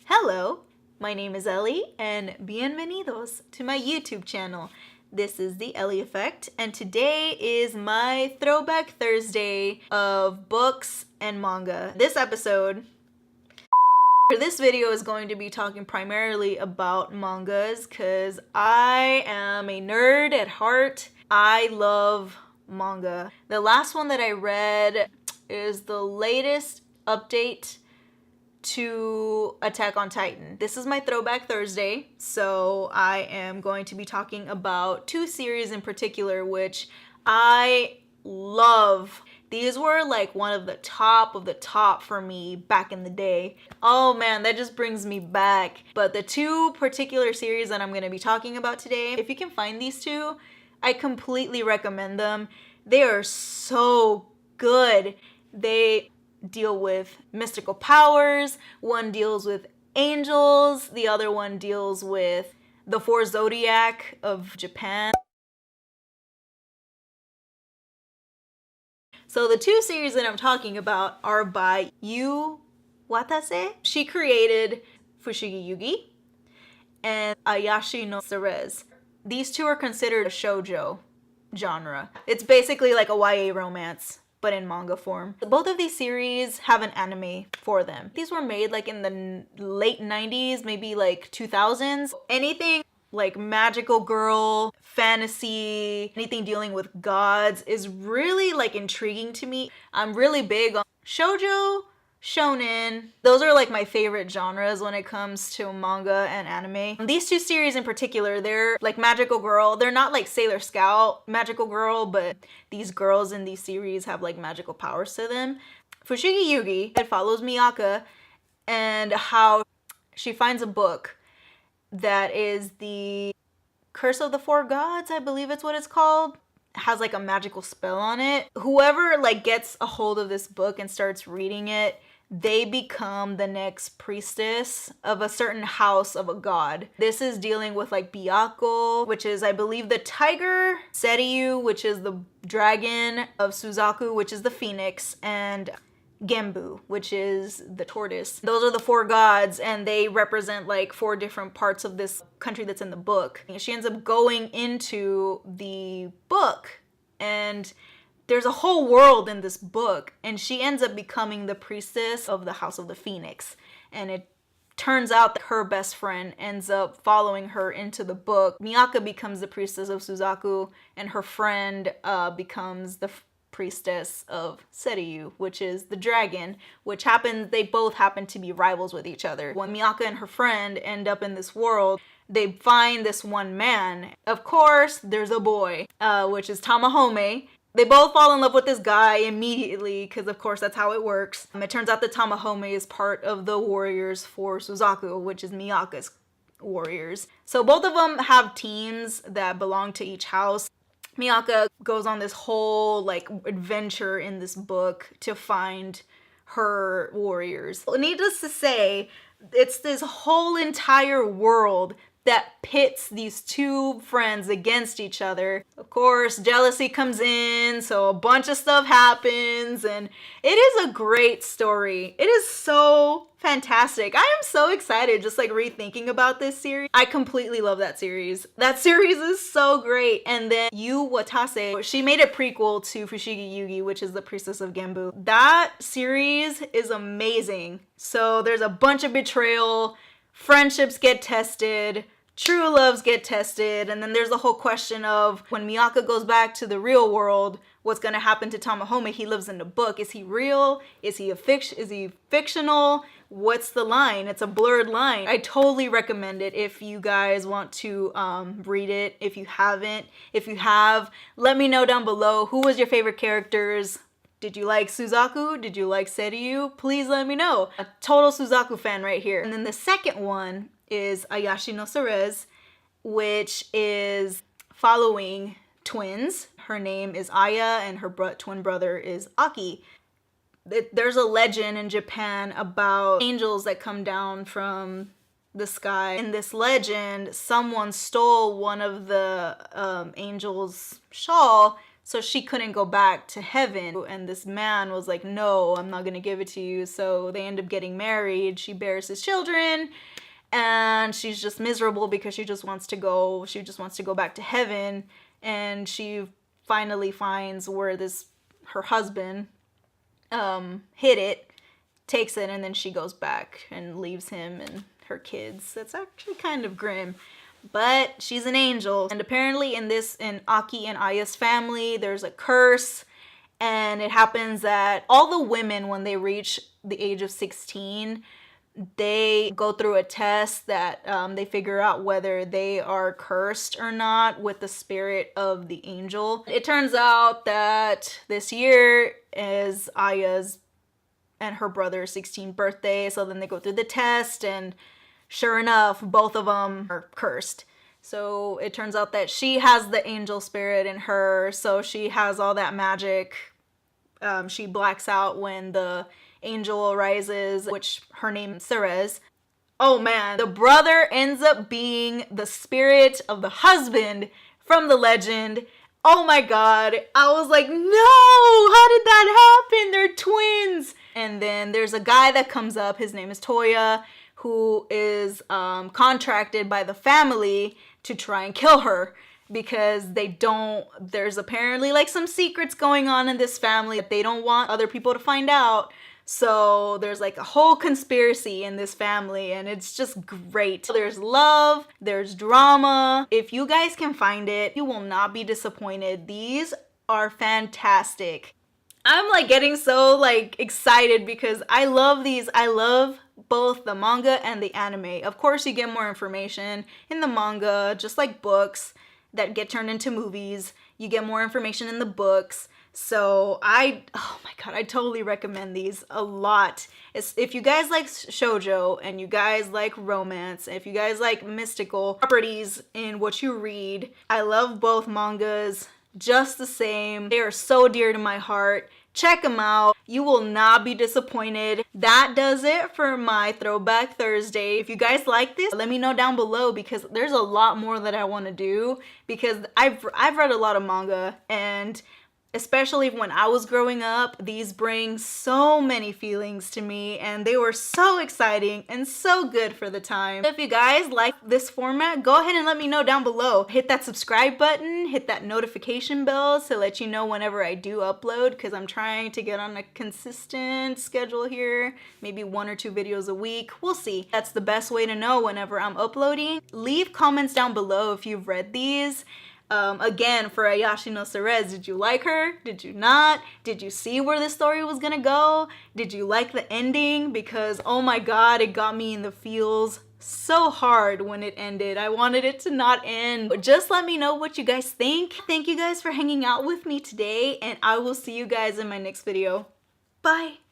Hello, my name is Ellie and bienvenidos to my YouTube channel. This is the Ellie Effect and today is my Throwback Thursday of books and manga. This video is going to be talking primarily about mangas because I am a nerd at heart. I love manga. The last one that I read is the latest update to Attack on Titan. This is my Throwback Thursday, so I am going to be talking about two series in particular which I love. These were like one of the top for me back in the day. Oh man, that just brings me back. But the two particular series that I'm going to be talking about today, if you can find these two, I completely recommend them. They are so good. They deal with mystical powers. One deals with angels. The other one deals with the four zodiac of Japan. So the two series that I'm talking about are by Yuu Watase. She created Fushigi Yuugi and Ayashi no Ceres. These two are considered a shoujo genre. It's basically like a YA romance, but in manga form. Both of these series have an anime for them. These were made like in the late 90s, maybe like 2000s. Anything like magical girl, fantasy, anything dealing with gods is really like intriguing to me. I'm really big on shoujo, shonen. Those are like my favorite genres when it comes to manga and anime. These two series in particular, they're like magical girl. They're not like Sailor Scout magical girl, but these girls in these series have like magical powers to them. Fushigi Yuugi, it follows Miyaka and how she finds a book that is the Curse of the Four Gods, I believe it's what it's called. Has like a magical spell on it. Whoever like gets a hold of this book and starts reading it, they become the next priestess of a certain house of a god. This is dealing with like Byakuo, which is I believe the tiger, Seiryu, which is the dragon of Suzaku, which is the phoenix, and Genbu, which is the tortoise. Those are the four gods and they represent like four different parts of this country that's in the book. She ends up going into the book and there's a whole world in this book and she ends up becoming the priestess of the House of the Phoenix. And it turns out that her best friend ends up following her into the book. Miyaka becomes the priestess of Suzaku and her friend becomes the priestess of Seiryu, which is the dragon, which they both happen to be rivals with each other. When Miyaka and her friend end up in this world, they find this one man. Of course, there's a boy, which is Tamahome. They both fall in love with this guy immediately, because of course that's how it works. It turns out that Tamahome is part of the warriors for Suzaku, which is Miyaka's warriors. So both of them have teams that belong to each house. Miyaka goes on this whole like adventure in this book to find her warriors. Needless to say, it's this whole entire world that pits these two friends against each other. Of course, jealousy comes in, so a bunch of stuff happens, and it is a great story. It is so fantastic. I am so excited just like rethinking about this series. I completely love that series. That series is so great. And then Yuu Watase, she made a prequel to Fushigi Yuugi, which is the priestess of Genbu. That series is amazing. So there's a bunch of betrayal, friendships get tested, true loves get tested, and then there's the whole question of when Miyaka goes back to the real world, what's gonna happen to Tamahome? He lives in the book. Is he real? Is he fictional? What's the line? It's a blurred line. I totally recommend it if you guys want to read it. If you haven't, if you have, let me know down below. Who was your favorite characters? Did you like Suzaku? Did you like Seiryu? Please let me know. A total Suzaku fan right here. And then the second one is Ayashi no Ceres, which is following twins. Her name is Aya and her twin brother is Aki. There's a legend in Japan about angels that come down from the sky. In this legend, someone stole one of the angels' shawl, so she couldn't go back to heaven. And this man was like, no, I'm not gonna give it to you. So they end up getting married. She bears his children, and she's just miserable because she just wants to go back to heaven. And she finally finds where her husband hid it, takes it, and then she goes back and leaves him and her kids. That's actually kind of grim. But she's an angel. And apparently in Aki and Aya's family, there's a curse. And it happens that all the women, when they reach the age of 16, they go through a test that they figure out whether they are cursed or not with the spirit of the angel. It turns out that this year is Aya's and her brother's 16th birthday. So then they go through the test, and sure enough, both of them are cursed. So it turns out that she has the angel spirit in her, so she has all that magic. She blacks out when the angel arises, which her name is Ceres. Oh man, the brother ends up being the spirit of the husband from the legend. Oh my god, I was like, no, how did that happen? They're twins. And then there's a guy that comes up, his name is Toya, who is contracted by the family to try and kill her because there's apparently like some secrets going on in this family that they don't want other people to find out. So there's like a whole conspiracy in this family, and it's just great. There's love, there's drama. If you guys can find it, you will not be disappointed. These are fantastic. I'm like getting so like excited because I love these. I love both the manga and the anime. Of course, you get more information in the manga, just like books that get turned into movies. You get more information in the books. So oh my god, I totally recommend these a lot. If you guys like shoujo and you guys like romance, if you guys like mystical properties in what you read, I love both mangas just the same. They are so dear to my heart. Check them out. You will not be disappointed. That does it for my Throwback Thursday. If you guys like this, let me know down below because there's a lot more that I want to do because I've read a lot of manga, and especially when I was growing up, these bring so many feelings to me, and they were so exciting and so good for the time. If you guys like this format, go ahead and let me know down below. Hit that subscribe button, hit that notification bell to let you know whenever I do upload, because I'm trying to get on a consistent schedule here, maybe 1 or 2 videos a week. We'll see. That's the best way to know whenever I'm uploading. Leave comments down below if you've read these. Again, for Ayashi no Ceres, did you like her? Did you not? Did you see where this story was gonna go? Did you like the ending? Because oh my god, it got me in the feels so hard when it ended. I wanted it to not end. But just let me know what you guys think. Thank you guys for hanging out with me today, and I will see you guys in my next video. Bye!